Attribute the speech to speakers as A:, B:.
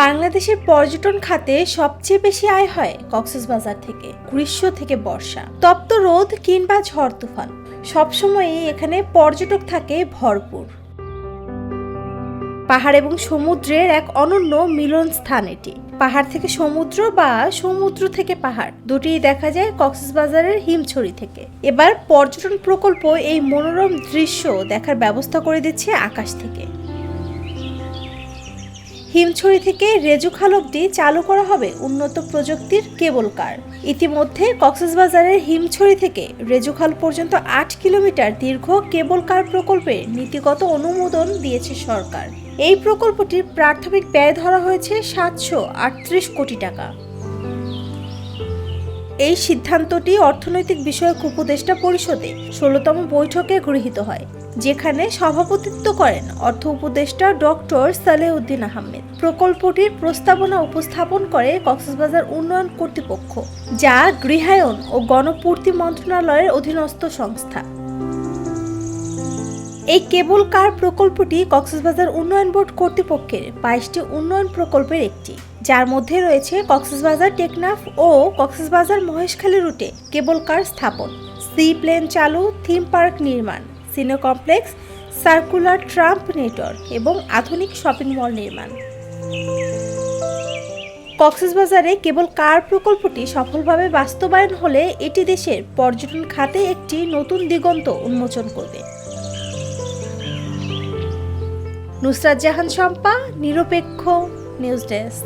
A: বাংলাদেশের পর্যটন খাতে সবচেয়ে বেশি আয় হয় কক্সবাজার থেকে। গ্রীষ্ম থেকে বর্ষা, তপ্ত রোদ কিংবা ঝড় তুফান, সবসময়ই এখানে পর্যটক থাকে ভরপুর। পাহাড় এবং সমুদ্রের এক অনন্য মিলন স্থান এটি। পাহাড় থেকে সমুদ্র বা সমুদ্র থেকে পাহাড় দুটিই দেখা যায় কক্সবাজারের হিমছড়ি থেকে। এবার পর্যটন প্রকল্প এই মনোরম দৃশ্য দেখার ব্যবস্থা করে দিচ্ছে আকাশ থেকে। হিমছড়ি থেকে রেজুখাল অবধি চালু করা হবে উন্নত প্রযুক্তির কেবল কার। ইতিমধ্যে কক্সবাজারের হিমছড়ি থেকে রেজুখাল পর্যন্ত ৮ কিলোমিটার দীর্ঘ কেবল কার প্রকল্পের নীতিগত অনুমোদন দিয়েছে সরকার। এই প্রকল্পটির প্রাথমিক ব্যয় ধরা হয়েছে ৭৩৮ কোটি টাকা। এই সিদ্ধান্তটি অর্থনৈতিক বিষয়ক উপদেষ্টা পরিষদে ১৬তম বৈঠকে গৃহীত হয়, যেখানে সভাপতিত্ব করেন অর্থ উপদেষ্টা ডক্টর সালেউদ্দিন আহমেদ। প্রকল্পটির প্রস্তাবনা উপস্থাপন করে কক্সবাজার উন্নয়ন কর্তৃপক্ষ, যা গৃহায়ন ও গণপূর্তি মন্ত্রণালয়ের অধীনস্থ সংস্থা। এই কেবল কার প্রকল্পটি কক্সবাজার উন্নয়ন বোর্ড কর্তৃপক্ষের ২২টি উন্নয়ন প্রকল্পের একটি, যার মধ্যে রয়েছে কক্সবাজার টেকনাফ ও কক্সবাজার মহেশখালী রুটে কেবল কার স্থাপন, সি প্লেন চালু, থিম পার্ক নির্মাণ, সিনো কমপ্লেক্স, সার্কুলার ট্রাম্প নেটওয়ার্ক এবং আধুনিক শপিং মল নির্মাণ। কক্সবাজারে কেবল কার প্রকল্পটি সফলভাবে বাস্তবায়ন হলে এটি দেশের পর্যটন খাতে একটি নতুন দিগন্ত উন্মোচন করবে। নুসরাত জাহান শম্পা, নিরপেক্ষ নিউজ ডেস্ক।